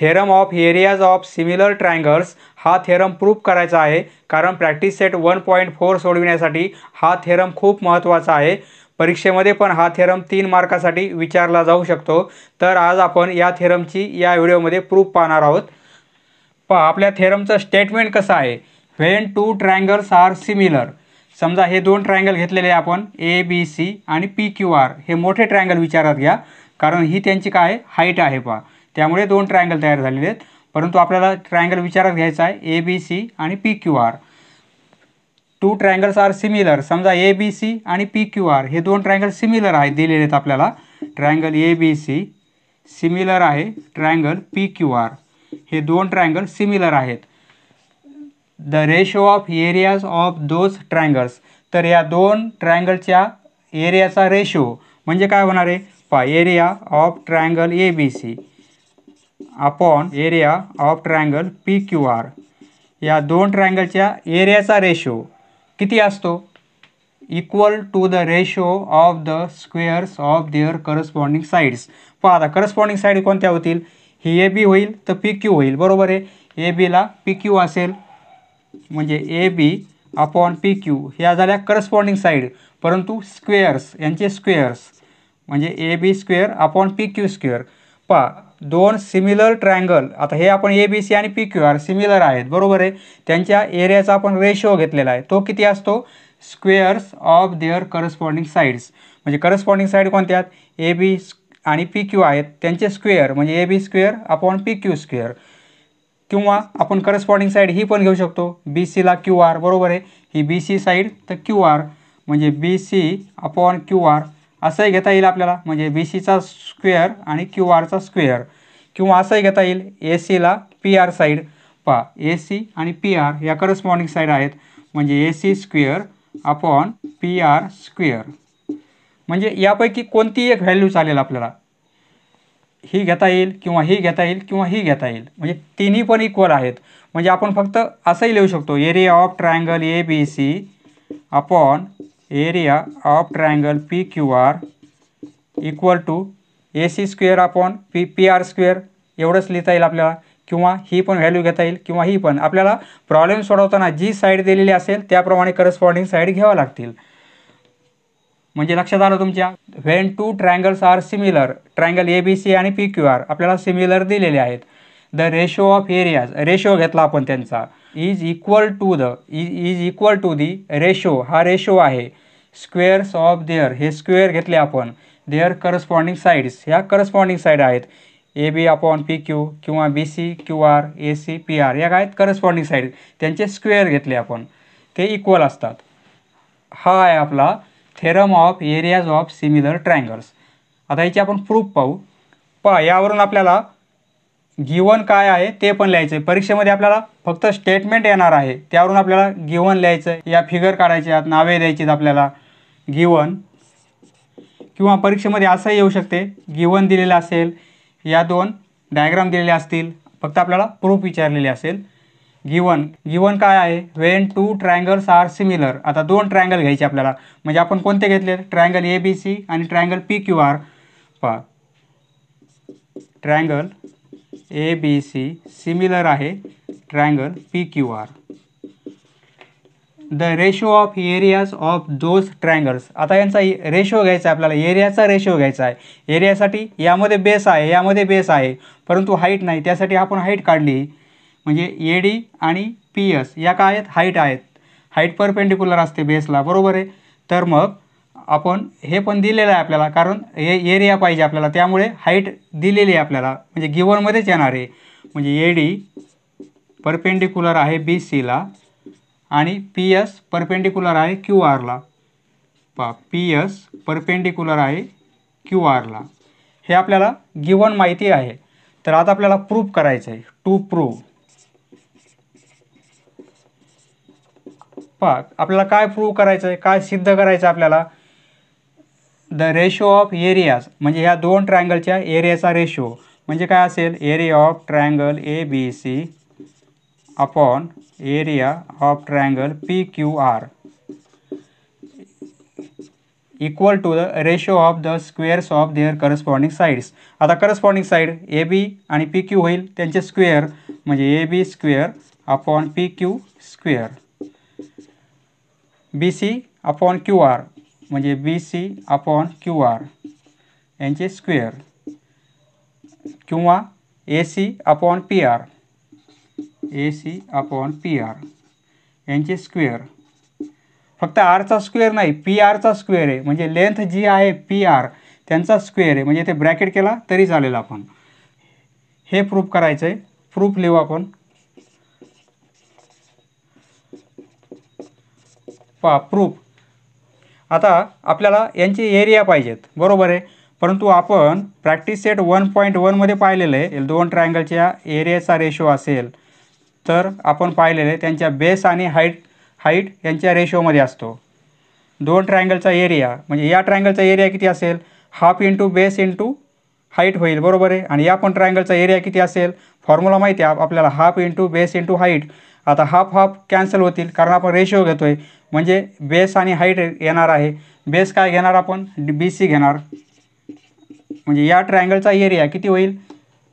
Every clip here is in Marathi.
Theorem of areas of similar triangles हा थेरम प्रूफ करायचा आहे, कारण प्रॅक्टिस सेट 1.4 सोडविण्यासाठी हा थेरम खूप महत्त्वाचा आहे. परीक्षेमध्ये पण हा थेरम 3 मार्कासाठी विचारला जाऊ शकतो. तर आज आपण या थेरमची या व्हिडिओमध्ये प्रूफ पाहणार आहोत. पहा आपल्या थेरमचं स्टेटमेंट कसं आहे. When two triangles are similar, समजा हे दोन ट्रायंगल घेतलेले आपण ABC आणि PQR, हे मोठे ट्रायंगल विचारात घ्या, कारण ही त्यांची काय हाईट आहे पहा, त्यामुळे दोन ट्रायंगल तयार झालेले आहेत. परंतु आपल्याला ट्रायंगल विचारात घ्यायचा आहे ABC आणि PQR. Two triangles are similar, समजा ABC आणि PQR हे दोन ट्रायंगल सिमिलर आहेत, दिलेले आहेत आपल्याला. ट्रायंगल ABC सिमिलर आहे, ट्रायंगल PQR हे दोन ट्रायंगल सिमिलर आहेत. The ratio of areas of those triangles, तर या दोन ट्रायंगलच्या एरियाचा रेशो म्हणजे काय होणार आहे पहा, area of triangle ABC upon area of triangle PQR, या दोन ट्रायंगलच्या एरियाचा रेशो किती असतो, equal to the ratio of the squares of their corresponding sides. पहा आता करस्पॉन्डिंग साईड कोणत्या होतील, ही AB होईल तर PQ होईल, बरोबर आहे. ABला PQ असेल म्हणजे AB अपॉन PQ ह्या झाल्या करस्पॉन्डिंग साईड, परंतु स्क्वेअर्स यांचे स्क्वेअर्स म्हणजे AB square upon PQ square. पहा दोन सिमिलर ट्रायंगल, आता हे आपण ABC आणि PQR सिमिलर आहेत, बरोबर आहे. त्यांच्या एरियाचा आपण रेशो घेतलेला आहे, तो किती असतो, squares of their corresponding sides. म्हणजे करस्पॉन्डिंग साईड कोणत्या, AB आणि PQ आहेत, त्यांचे स्क्वेअर म्हणजे AB square upon PQ square. किंवा आपण करस्पॉन्डिंग साईड ही पण घेऊ शकतो, BCला QR, बरोबर आहे. ही BC साईड तर QR म्हणजे BC अपॉन QR असंही घेता येईल आपल्याला, म्हणजे BCचा स्क्वेअर आणि QRचा स्क्वेअर. किंवा असंही घेता येईल ACला PR साईड. पहा AC आणि PR या करस्पॉन्डिंग साईड आहेत, म्हणजे AC square upon PR square. म्हणजे यापैकी कोणती एक व्हॅल्यू चालेल आपल्याला, ही घेता येईल किंवा ही घेता येईल किंवा ही घेता येईल, म्हणजे तिन्ही पण इक्वल आहेत. म्हणजे आपण फक्त असंही लिहू शकतो, area of triangle ABC upon area of triangle PQR equal to AC square upon PR square, एवढंच लिहिता येईल आपल्याला. किंवा ही पण व्हॅल्यू घेता येईल किंवा ही पण. आपल्याला प्रॉब्लेम सोडवताना जी साईड दिलेली असेल त्याप्रमाणे करस्पॉन्डिंग साईड घ्यावं लागतील. म्हणजे लक्षात आलं तुमच्या. When two triangles are similar, triangle ABC आणि PQR आपल्याला सिमिलर दिलेले आहेत. The ratio of areas, ratio घेतला आपण त्यांचा, is equal to the ratio, हा रेशो आहे. स्क्वेअर्स ऑफ देअर, हे स्क्वेअर घेतले आपण, देअर करस्पॉन्डिंग साईड्स, ह्या करस्पॉन्डिंग साईड आहेत. AB अपॉन PQ किंवा BC QR AC PR या काय करस्पॉन्डिंग साईड, त्यांचे स्क्वेअर घेतले आपण, ते इक्वल असतात. हा आहे आपला theorem of areas of similar triangles. आता याची आपण प्रूफ पाहू. पहा यावरून आपल्याला गिवन काय आहे ते पण लिहायचं आहे. परीक्षेमध्ये आपल्याला फक्त स्टेटमेंट येणार आहे, त्यावरून आपल्याला गिवन लिहायचं आहे, या फिगर काढायचे आहेत, नावे द्यायची आहेत आपल्याला गिवन. किंवा परीक्षेमध्ये असंही येऊ शकते, गिवन दिलेलं असेल, या दोन डायग्राम दिलेले असतील, फक्त आपल्याला प्रूफ विचारलेले असेल. गिवन काय आहे, when two triangles are similar. आता दोन ट्रायंगल घ्यायचे आपल्याला, म्हणजे आपण कोणते घेतले, ट्रायंगल ABC आणि ट्रायंगल PQR. पहा ट्रायंगल ABC सिमिलर आहे triangle PQR. The ratio of areas of those triangles, आता यांचा रेशो घ्यायचा आहे आपल्याला, एरियाचा रेशो घ्यायचा आहे. एरियासाठी यामध्ये बेस आहे, यामध्ये बेस आहे, परंतु हाईट नाही, त्यासाठी आपण हाईट काढली. म्हणजे AD आणि PS या काय आहेत, हाईट आहेत. हाईट परपेंडिक्युलर असते बेसला, बरोबर आहे. तर मग आपण हे पण दिलेलं आहे आपल्याला, कारण हे एरिया पाहिजे आपल्याला, त्यामुळे हाईट दिलेली आहे आपल्याला, म्हणजे गिवनमध्येच येणार आहे. म्हणजे AD परपेंडिक्युलर आहे BCला आणि PS परपेंडिक्युलर आहे QRला. पहा PS परपेंडिक्युलर आहे QRला, हे आपल्याला गिवन माहिती आहे. तर आता आपल्याला प्रूफ करायचं आहे. टू प्रूव्ह, पहा आपल्याला काय प्रूव्ह करायचं आहे, काय सिद्ध करायचं आहे आपल्याला. द रेशो ऑफ एरियाज म्हणजे ह्या दोन ट्रायंगलच्या एरियाचा रेशो म्हणजे काय असेल, area of triangle ABC upon area of triangle PQR equal to the ratio of the squares of their corresponding sides. आता करस्पॉन्डिंग साईड ए बी आणि पी क्यू होईल त्यांचे स्क्वेअर म्हणजे A B square upon P Q square. B C upon Q R म्हणजे B C upon Q R यांचे स्क्वेअर किंवा A C upon P R A C upon P R यांचे स्क्वेअर. फक्त आरचा स्क्वेअर नाही पी आरचा स्क्वेअर आहे म्हणजे लेंथ जी आहे पी आर त्यांचा स्क्वेअर आहे म्हणजे ते ब्रॅकेट केला तरी चालेल. आपण हे प्रूफ करायचं आहे. प्रूफ लिहू आपण. प्रूफ. आता आपल्याला यांची एरिया पाहिजेत बरोबर आहे, परंतु आपण प्रॅक्टिस सेट 1.1मध्ये पाहिलेलं आहे दोन ट्रायंगलच्या एरियाचा रेशो असेल तर आपण पाहिलेलं आहे त्यांच्या बेस आणि हाईट यांच्या रेशोमध्ये असतो. दोन ट्रायंगलचा एरिया म्हणजे या ट्रायंगलचा एरिया किती असेल half into base into height होईल बरोबर आहे. आणि या पण ट्रायंगलचा एरिया किती असेल फॉर्म्युला माहिती आहे आपल्याला half into base into height. आता हाफ हाफ कॅन्सल होतील कारण आपण रेशो घेतो आहे म्हणजे बेस आणि हाईट येणार आहे. बेस काय घेणार आपण बी सी घेणार म्हणजे या ट्रायंगलचा एरिया किती होईल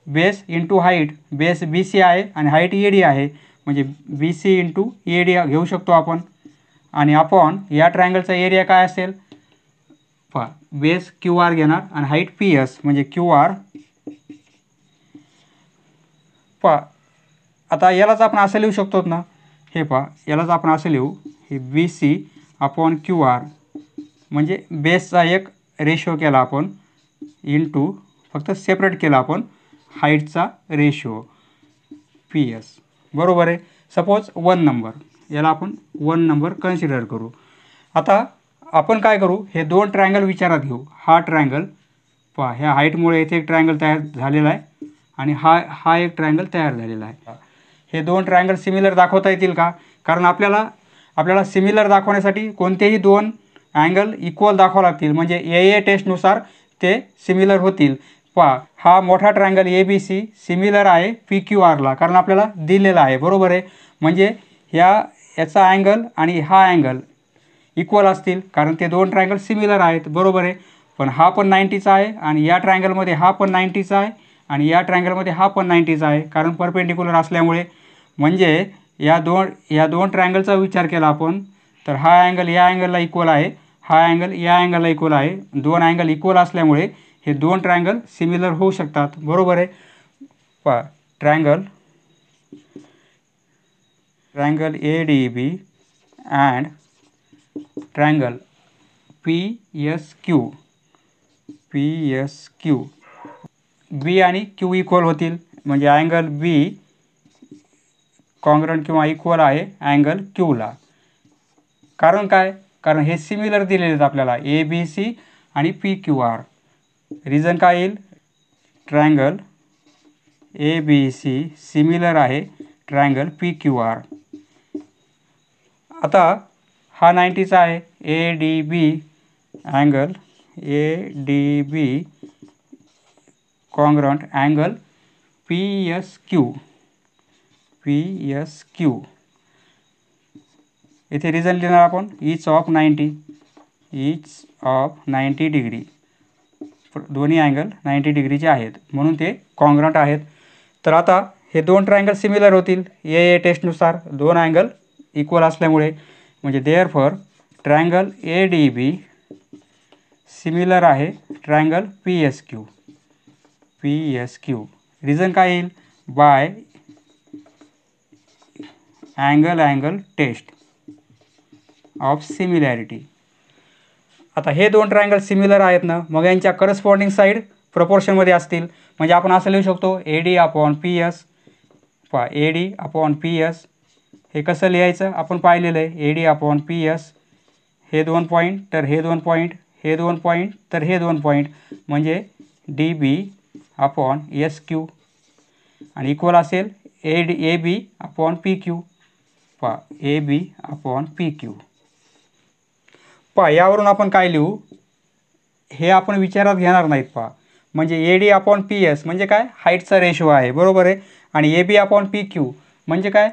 base into height. Base B C आहे आणि हाईट ए डी आहे म्हणजे B C into A D घेऊ शकतो आपण. आणि अपॉन या ट्रायंगलचा एरिया काय असेल बेस क्यू आर घेणार आणि हाईट पी एस म्हणजे क्यू आर. आता यालाच आपण असं लिहू शकतो ना हे यालाच आपण असं लिहू हे B C upon Q R म्हणजे बेसचा एक रेशो केला आपण इंटू फक्त सेपरेट केला आपण हाईटचा रेशो पी एस बरोबर आहे. सपोज 1 नंबर याला आपण 1 नंबर कन्सिडर करू. आता आपण काय करू हे दोन ट्रायंगल विचारात घेऊ. हा ट्रायंगल ह्या हाईटमुळे इथे एक ट्रायंगल तयार झालेला आहे आणि हा एक ट्रायंगल तयार झालेला आहे. हे दोन ट्रायंगल सिमिलर दाखवता येतील का कारण आपल्याला सिमिलर दाखवण्यासाठी कोणतेही दोन अँगल इक्वल दाखवावे लागतील म्हणजे ए टेस्टनुसार ते सिमिलर होतील. हा मोठा triangle A B C similar आहे पी क्यू आरला कारण आपल्याला दिलेला आहे बरोबर आहे. म्हणजे याचा अँगल आणि हा अँगल इक्वल असतील कारण ते दोन ट्रायंगल सिमिलर आहेत बरोबर आहे. पण हा पण 90चा आहे आणि या ट्रायंगलमध्ये हा पण 90चा आहे आणि या ट्रायंगलमध्ये हा पण 90चा आहे कारण परपेंडिक्युलर असल्यामुळे. म्हणजे या दोन ट्रायंगलचा विचार केला आपण तर हा अँगल या अँगलला इक्वल आहे हा अँगल या अँगलला इक्वल आहे. दोन अँगल इक्वल असल्यामुळे हे दोन ट्रायंगल सिमिलर होऊ शकतात बरोबर आहे. Triangle A D B and triangle P S Q B आणि क्यू इक्वल होतील म्हणजे अँगल बी कॉन्ग्रंट किंवा इक्वल आहे अँगल क्यूला. कारण काय कारण हे सिमिलर दिलेले आहेत आपल्याला ए बी सी आणि पी क्यू आर. रिझन काय येईल triangle A B C similar आहे ट्रायंगल पी क्यू आर. आता हा 90चा आहे A D B angle A D B congruent angle P S Q. इथे रिझन लिहिणार आपण ईच ऑफ 90 डिग्री. दोन्ही अँगल 90 डिग्रीचे आहेत म्हणून ते कॉन्ग्रंट आहेत. तर आता हे दोन ट्रायंगल सिमिलर होतील ए टेस्टनुसार दोन अँगल इक्वल असल्यामुळे म्हणजे therefore triangle A D B similar आहे triangle P S Q. Reason काय येईल by angle test of similarity. आता हे दोन ट्रायंगल सिमिलर आहेत ना मग यांच्या करस्पॉन्डिंग साईड प्रपोर्शनमध्ये असतील म्हणजे आपण असं लिहू शकतो ए D upon P S. A D upon P S हे कसं लिहायचं आपण पाहिलेलं आहे A D upon P S. हे दोन पॉईंट तर हे दोन पॉईंट हे दोन पॉईंट तर हे दोन पॉईंट म्हणजे D B upon S Q आणि इक्वल असेल A B upon P Q. A B upon P Q. यावरून आपण काय लिहू हे आपण विचारात घेणार नाहीत म्हणजे A D upon P S म्हणजे काय हाईटचा रेशो आहे बरोबर आहे. आणि A B upon P Q म्हणजे काय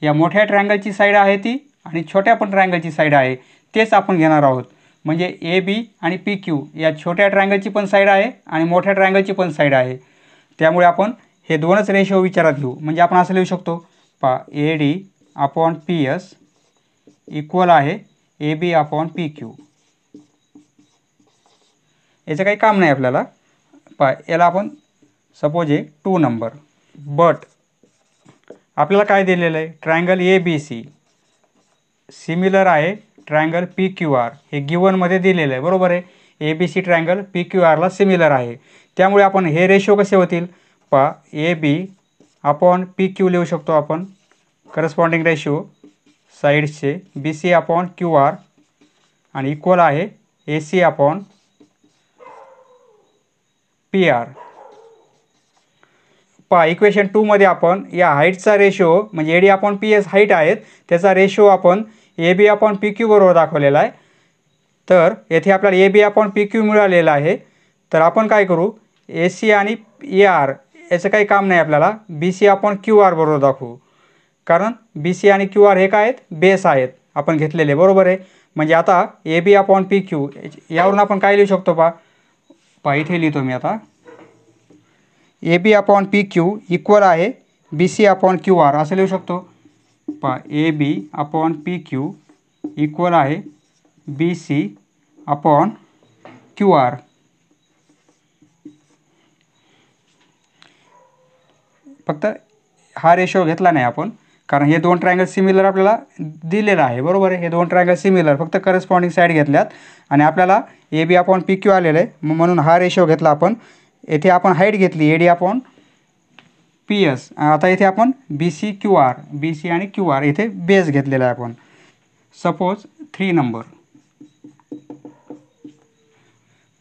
या मोठ्या ट्रायंगलची साईड आहे ती आणि छोट्या पण ट्रायंगलची साईड आहे तेच आपण घेणार आहोत. म्हणजे ए बी आणि पी क्यू या छोट्या ट्रायंगलची पण साईड आहे आणि मोठ्या ट्रायंगलची पण साईड आहे. त्यामुळे आपण हे दोनच रेशो विचारात घेऊ. म्हणजे आपण असं लिहू शकतो पा A D upon P S equal आहे A B upon P Q. याचं काही काम नाही आपल्याला. याला आपण सपोज आहे 2 नंबर. बट आपल्याला काय दिलेलं आहे, triangle A B C similar आहे ट्रायंगल पी क्यू आर. हे गिवनमध्ये दिलेलं आहे बरोबर आहे. A B C triangle P Q आरला सिमिलर आहे. त्यामुळे आपण हे रेशो कसे होतील A B upon P Q लिहू शकतो आपण. करस्पॉन्डिंग रेशो साईड्सचे B C upon Q R आणि इक्वल आहे A C upon P R. Equation 2 मध्ये आपण या हाईटचा रेशो म्हणजे A D upon P S height आहेत त्याचा रेशो आपण A B upon P Q बरोबर दाखवलेला आहे. तर येथे आपल्याला A B upon P Q मिळालेला आहे. तर आपण काय करू, ए सी आणि ए आर याचं काही काम नाही आपल्याला, B C upon Q R बरोबर दाखवू. कारण बी सी आणि क्यू आर हे काय आहेत, बेस आहेत आपण घेतलेले बरोबर आहे. म्हणजे आता A B upon P Q यावरून आपण काय लिहू शकतो इथे लिहितो मी आता. A B upon P Q equal आहे B C upon Q R असं लिहू शकतो. A B upon P Q equal आहे B C upon Q R. फक्त हा रेशो घेतला नाही आपण कारण हे दोन ट्रायंगल सिमिलर आपल्याला दिलेलं आहे बरोबर आहे. हे दोन ट्रायंगल सिमिलर फक्त करस्पॉन्डिंग साईड घेतल्यात आणि आपल्याला A B upon P Q आलेलं आहे म्हणून हा रेशो घेतला आपण. येथे आपण हाईट घेतली A D upon P S. आता इथे आपण B C Q R, B C आणि क्यू आर इथे बेस घेतलेला आहे आपण. Suppose 3 number.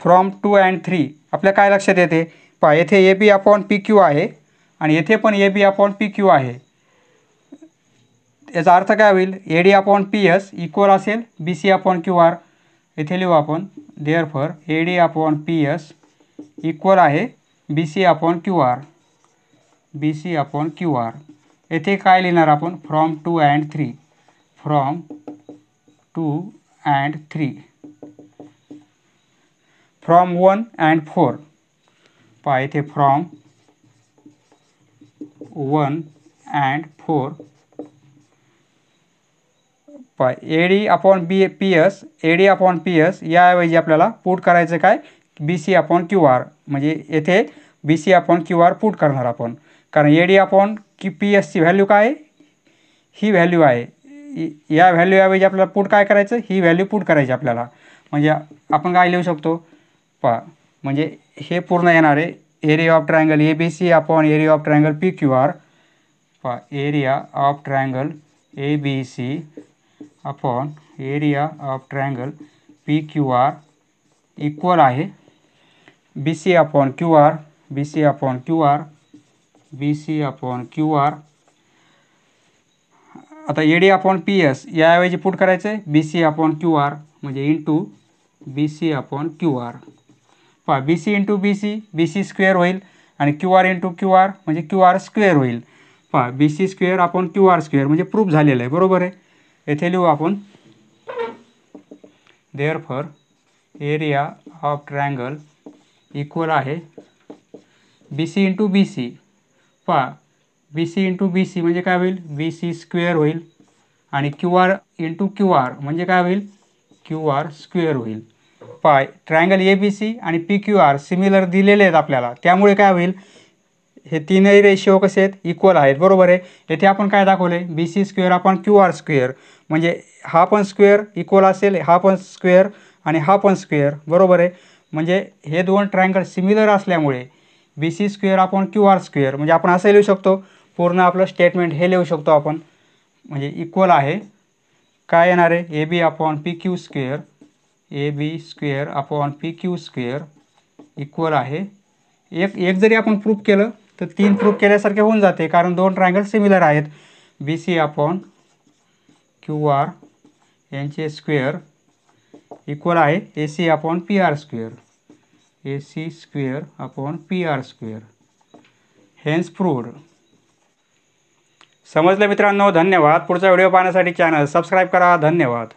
फ्रॉम 2 and 3 आपल्या काय लक्षात येते येथे A B upon P Q आहे आणि येथे पण A B upon P Q आहे. याचा अर्थ काय होईल, A D upon P S equal असेल B C upon Q R. इथे लिहू आपण therefore A D upon P S equal आहे B C upon Q R, B C upon Q R. येथे काय लिहिणार आपण, from 2 and 3, from 2 and 3, from 1 and 4. इथे from 1 and 4. A D upon P S, A D upon P S याऐवजी आपल्याला पुट करायचं काय, B C upon Q R. म्हणजे येथे B C upon Q R put करणार आपण कारण ए डी अपॉन पी एसची व्हॅल्यू काय आहे, ही व्हॅल्यू आहे. या व्हॅल्यूऐवजी आपल्याला पुट काय करायचं, ही व्हॅल्यू पुट करायची आपल्याला. म्हणजे आपण काय लिहू शकतो म्हणजे हे पूर्ण येणार आहे area of triangle A B C upon area of triangle P Q R. Area of triangle A B C upon area of triangle P Q R equal आहे B C upon Q R, B C upon Q R, B C upon Q R. आता A D upon P S याऐवजी पुट करायचं आहे B C upon Q R म्हणजे into B C upon Q R. B C into B C square होईल आणि Q R into Q R म्हणजे क्यू आर स्क्वेअर होईल. B C square upon Q R square म्हणजे प्रूफ झालेलं आहे बरोबर आहे. येथे लिहू आपण therefore area of triangle equal आहे B C into B C. B C into B C म्हणजे काय होईल, बी सी स्क्वेअर होईल आणि Q R into Q R म्हणजे काय होईल, क्यू आर स्क्वेअर होईल. ट्रायंगल ए बी सी आणि पी क्यू आर सिमिलर दिलेले आहेत आपल्याला त्यामुळे काय होईल, हे तीनही रेशिओ कसे आहेत, इक्वल आहेत बरोबर आहे. येथे आपण काय दाखवले, बी सी स्क्वेअर आपण क्यू आर स्क्वेअर म्हणजे हा पण स्क्वेअर इक्वल असेल, हा पण स्क्वेअर आणि हा पण स्क्वेअर बरोबर आहे. म्हणजे हे दोन ट्रायंगल सिमिलर असल्यामुळे बी सी स्क्वेअर आपण क्यू आर स्क्वेअर म्हणजे आपण असं लिहू शकतो. पूर्ण आपलं स्टेटमेंट हे लिहू शकतो आपण म्हणजे इक्वल आहे काय येणार आहे, A B upon P Q square, A B square upon P Q square equal आहे. एक जरी आपण प्रूफ केलं तर 3 प्रूफ केल्यासारखे होऊन जाते कारण दोन ट्रायंगल सिमिलर आहेत. B C upon Q R यांचे स्क्वेअर इक्वल आहे A C upon P R square, A C square upon P R square. Hence proved. समजलं मित्रांनो, धन्यवाद. पुढचा व्हिडिओ पाहण्यासाठी चॅनल सबस्क्राईब करा. धन्यवाद.